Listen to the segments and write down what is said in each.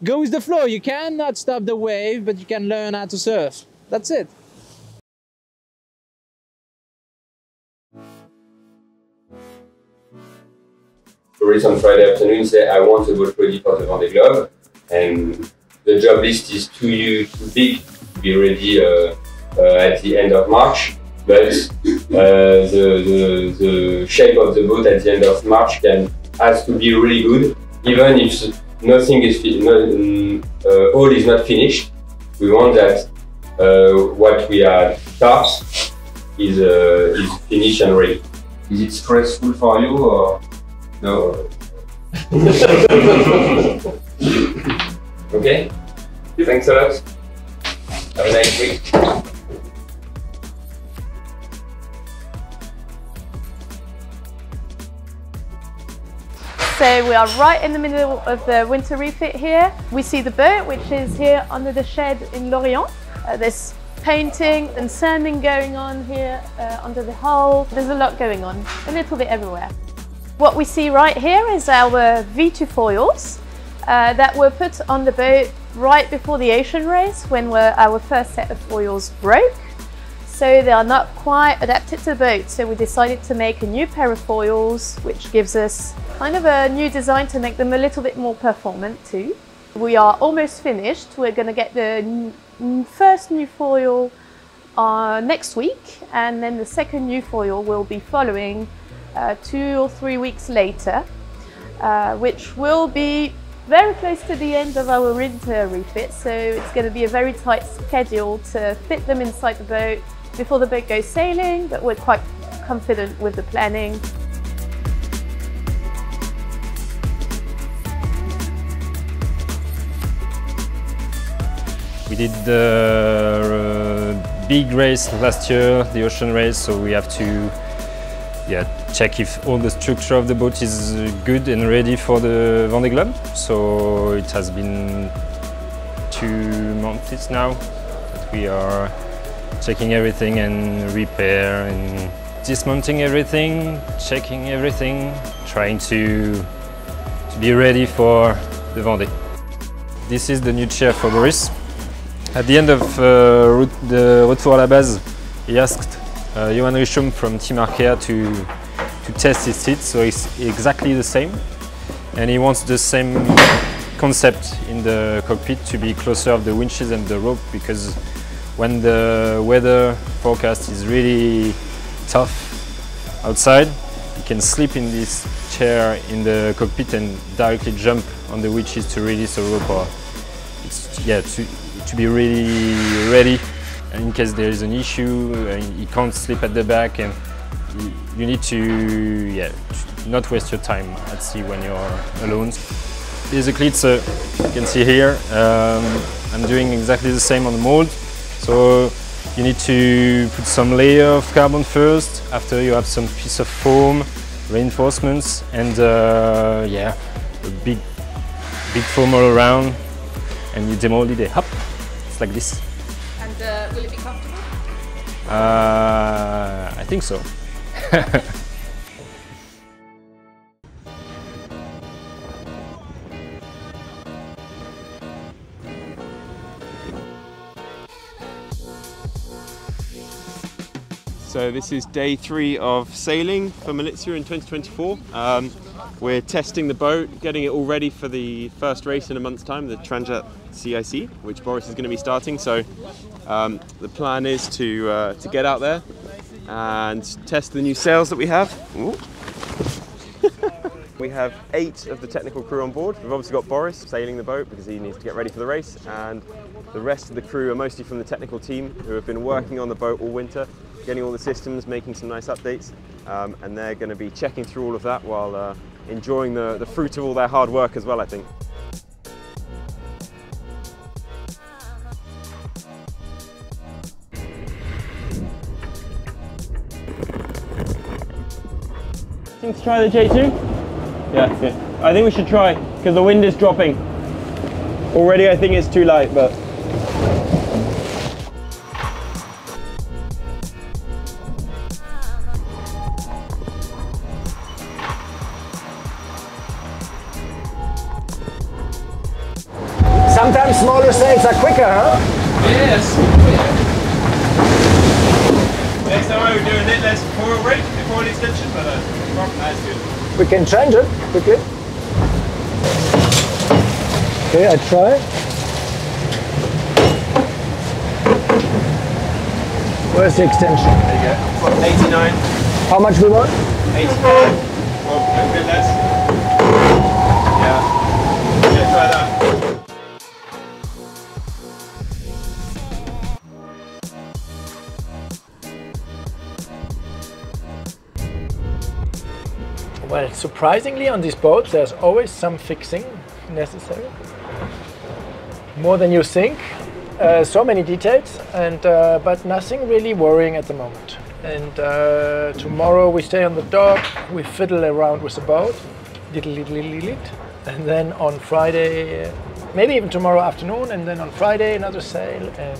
go with the flow. You cannot stop the wave, but you can learn how to surf. That's it. Boris on Friday afternoon said, I want a boat ready for the Vendée Globe, and the job list is too big to be ready at the end of March. But the shape of the boat at the end of March has to be really good, even if nothing is all is not finished. We want that what we are start is finished and ready. Is it stressful for you or no? Okay. Thanks a lot. Have a nice week. So we are right in the middle of the winter refit here. We see the boat, which is here under the shed in Lorient. There's painting and sanding going on here under the hull. There's a lot going on, a little bit everywhere. What we see right here is our V2 foils that were put on the boat right before the ocean race when our first set of foils broke. So they are not quite adapted to the boat, so we decided to make a new pair of foils, which gives us kind of a new design to make them a little bit more performant too. We are almost finished. We're going to get the first new foil next week, and then the second new foil will be following 2 or 3 weeks later, which will be very close to the end of our winter refit, so it's going to be a very tight schedule to fit them inside the boat before the boat goes sailing, but we're quite confident with the planning. We did the big race last year, the ocean race, so we have to check if all the structure of the boat is good and ready for the Vendée Globe. So it has been 2 months now that we are checking everything and repair and dismounting everything, checking everything, trying to be ready for the Vendée. This is the new chair for Boris. At the end of the Retour à la base, he asked Johan Richomme from Team Arkea to test his seat, so it's exactly the same. And he wants the same concept in the cockpit, to be closer of the winches and the rope, because when the weather forecast is really tough outside, you can sleep in this chair in the cockpit and directly jump on the winches to release a rope, or to be really ready. And in case there is an issue, you can't sleep at the back, and you need to not waste your time at sea when you're alone. Basically, it's you can see here, I'm doing exactly the same on the mold. So you need to put some layer of carbon first, after you have some piece of foam, reinforcements, and a big foam all around, and you demold it, hop, it's like this. And will it be comfortable? I think so. So this is day 3 of sailing for Malizia in 2024. We're testing the boat, getting it all ready for the first race in a month's time, the Transat CIC, which Boris is going to be starting. So the plan is to get out there and test the new sails that we have. We have 8 of the technical crew on board. We've obviously got Boris sailing the boat because he needs to get ready for the race, and the rest of the crew are mostly from the technical team who have been working on the boat all winter, getting all the systems, making some nice updates, and they're going to be checking through all of that while enjoying the fruit of all their hard work as well, I think. Think to try the J2? Yeah. I think we should try, because the wind is dropping. Already I think it's too light, but... Sometimes smaller sails are quicker, huh? Yes. Next time we're doing it, let's coil rate before the extension, but that's good. We can change it quickly. Okay, I try. Where's the extension? There you go. 89. How much we want? 85. Well, a bit less. Yeah. Yeah, try that. Well, surprisingly on these boats there's always some fixing necessary. More than you think. So many details, and but nothing really worrying at the moment. And tomorrow we stay on the dock, we fiddle around with the boat, and then on Friday, maybe even tomorrow afternoon, and then on Friday another sail, and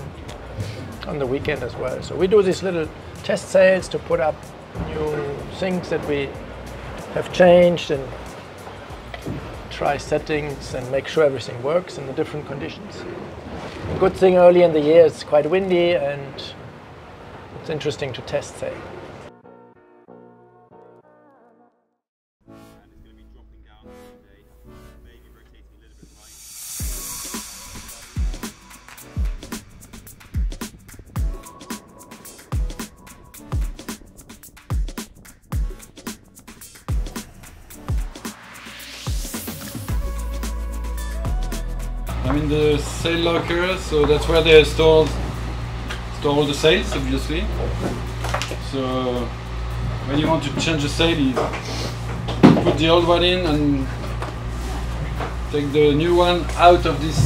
on the weekend as well. So we do these little test sails to put up new things that we have changed and try settings and make sure everything works in the different conditions. A good thing early in the year it's quite windy and it's interesting to test sail. I'm in the sail locker, so that's where they store all the sails, obviously. So when you want to change the sail, you put the old one in and take the new one out of this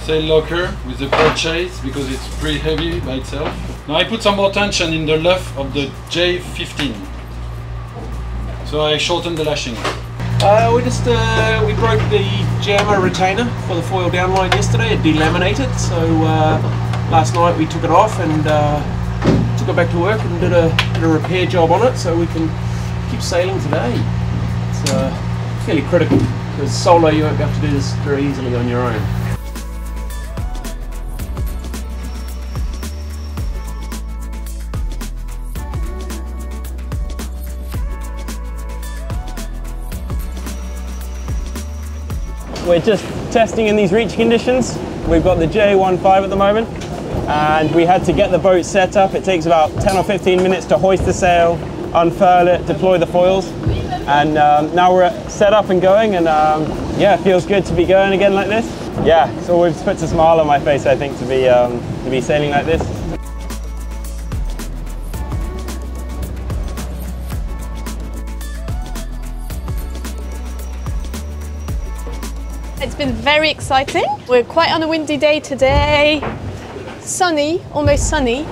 sail locker with the purchase, because it's pretty heavy by itself. Now I put some more tension in the luff of the J15, so I shortened the lashing. We broke the jammer retainer for the foil downline yesterday. It delaminated, so last night we took it off and took it back to work and did a repair job on it, so we can keep sailing today. It's fairly critical because solo you won't be able to do this very easily on your own. We're just testing in these reach conditions. We've got the J15 at the moment, and we had to get the boat set up. It takes about 10 or 15 minutes to hoist the sail, unfurl it, deploy the foils, and now we're set up and going, and yeah, it feels good to be going again like this. Yeah, it's always puts a smile on my face, I think, to be sailing like this. It's been very exciting. We're quite on a windy day today, sunny, almost sunny,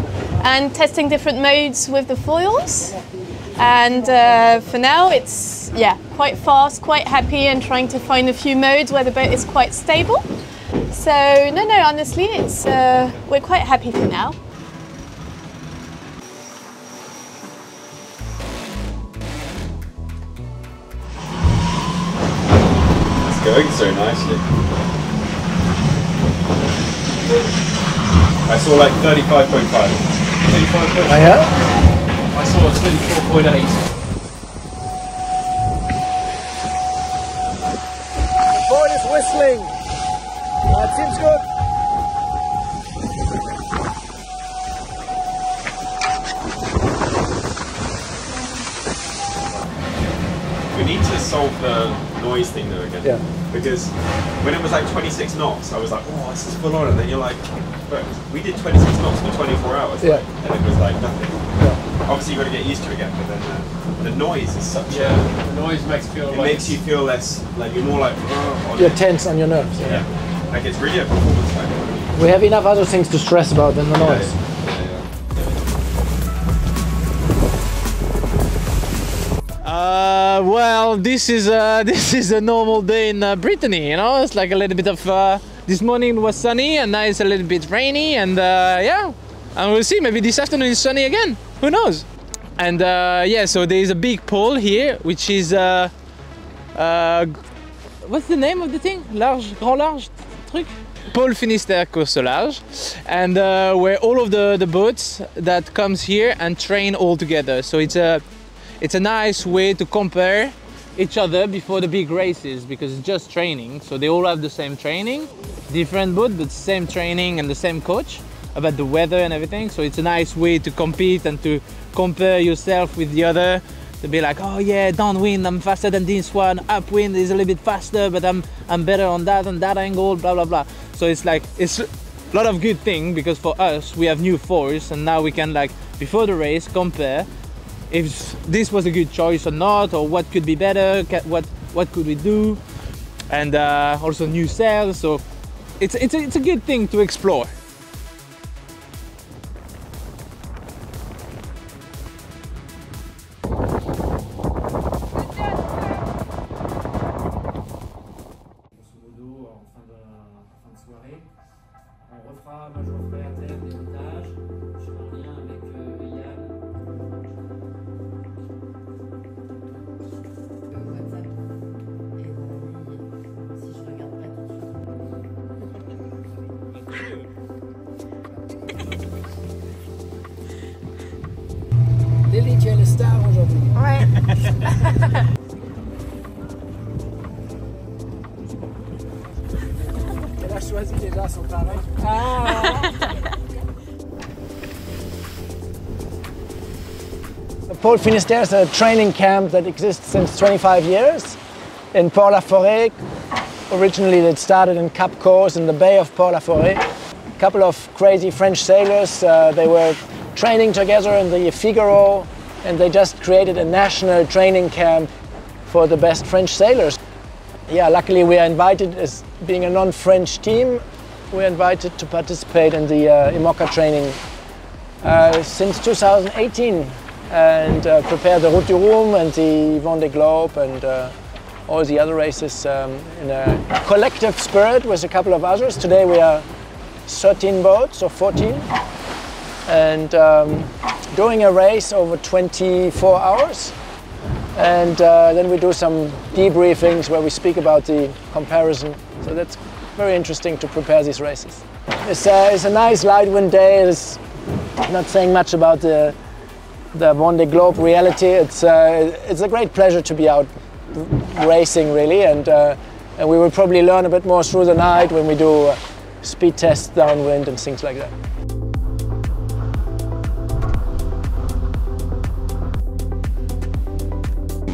and testing different modes with the foils. And for now it's quite fast, quite happy, and trying to find a few modes where the boat is quite stable. So no, honestly, it's we're quite happy for now. Going so nicely. I saw like 35.5. 35.5. Oh, yeah? I saw 34.8. The boat is whistling. That seems good. We need to solve the noise thing though again. Yeah. Because when it was like 26 knots, I was like, oh, this is full on. And then you're like, but we did 26 knots for 24 hours. Yeah. Like, and it was like nothing. Yeah. Obviously, you've got to get used to it again. But then the noise is such The noise makes you feel it like makes you feel less, like you're more like, You're tense on your nerves. yeah. Like it's really a performance factor. We have enough other things to stress about than the noise. Well, this is a normal day in Brittany. You know, it's like a little bit of. This morning was sunny, and now it's a little bit rainy, and yeah, and we'll see. Maybe this afternoon is sunny again. Who knows? And yeah, so there is a big pole here, which is what's the name of the thing? Large, grand large, truc? Pôle Finistère course au large, and where all of the boats that comes here and train all together. So it's a nice way to compare each other before the big races, because it's just training. So they all have the same training, different boat, but same training and the same coach about the weather and everything. So it's a nice way to compete and to compare yourself with the other, to be like, oh yeah, downwind I'm faster than this one, upwind is a little bit faster, but I'm better on that angle, blah blah blah. So it's like, it's a lot of good thing, because for us we have new force, and now we can, like, before the race, compare if this was a good choice or not, or what could be better, what could we do, and also new sails. So it's a good thing to explore. Lilli, tu es le star aujourd'hui. Ouais. Elle a choisi déjà son travail. The Pôle Finistère is a training camp that exists since 25 years in Port-la-Forêt. Originally it started in Cap Cos in the Bay of Port-la-Forêt. A couple of crazy French sailors, they were training together in the Figaro, and they just created a national training camp for the best French sailors. Yeah, luckily we are invited, as being a non-French team, we're invited to participate in the IMOCA training since 2018, and prepare the Route du Rhum and the Vendée Globe and all the other races in a collective spirit with a couple of others. Today we are 13 boats, or 14. And doing a race over 24 hours, and then we do some debriefings where we speak about the comparison. So that's very interesting to prepare these races. It's a nice light wind day. It's not saying much about the Vendée Globe reality. It's a great pleasure to be out racing, really, and we will probably learn a bit more through the night when we do speed tests downwind and things like that.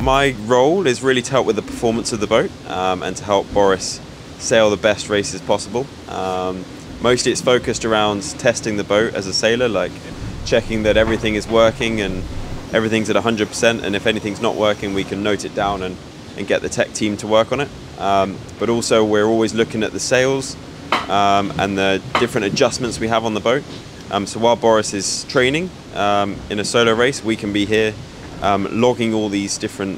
My role is really to help with the performance of the boat and to help Boris sail the best races possible. Mostly it's focused around testing the boat as a sailor, like checking that everything is working and everything's at 100%, and if anything's not working we can note it down and get the tech team to work on it. But also we're always looking at the sails and the different adjustments we have on the boat. So while Boris is training in a solo race, we can be here logging all these different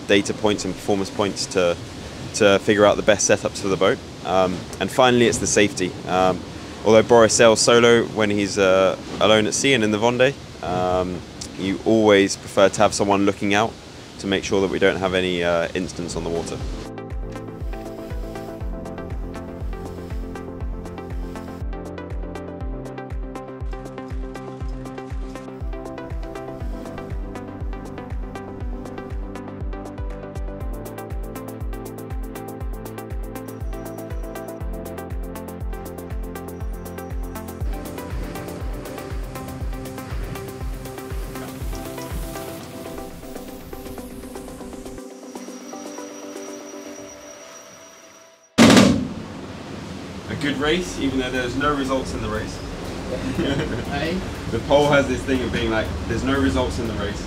data points and performance points to figure out the best setups for the boat. And finally it's the safety. Although Boris sails solo when he's alone at sea and in the Vendée, you always prefer to have someone looking out to make sure that we don't have any incidents on the water. A good race, even though there's no results in the race. The pole has this thing of being like, there's no results in the race.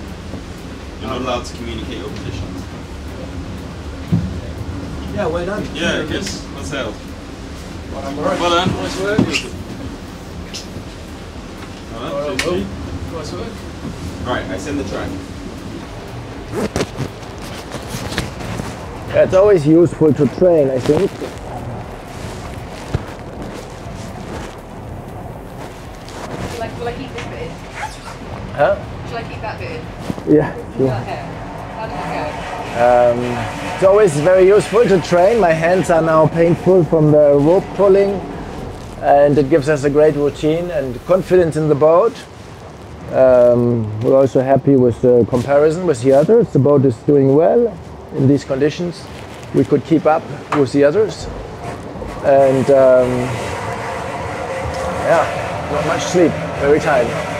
You're not allowed to communicate your positions. Yeah, well done. Yeah, good. Well sailed. Well done. Nice work. Nice work. Right, I send the track. Yeah, it's always useful to train, I think. Shall I keep this bit in? Huh? Shall I keep that bit in? Yeah, sure. That here. How does it go? It's always very useful to train. My hands are now painful from the rope pulling, and it gives us a great routine and confidence in the boat. We're also happy with the comparison with the others. The boat is doing well in these conditions. We could keep up with the others, and yeah, not much sleep, very tired.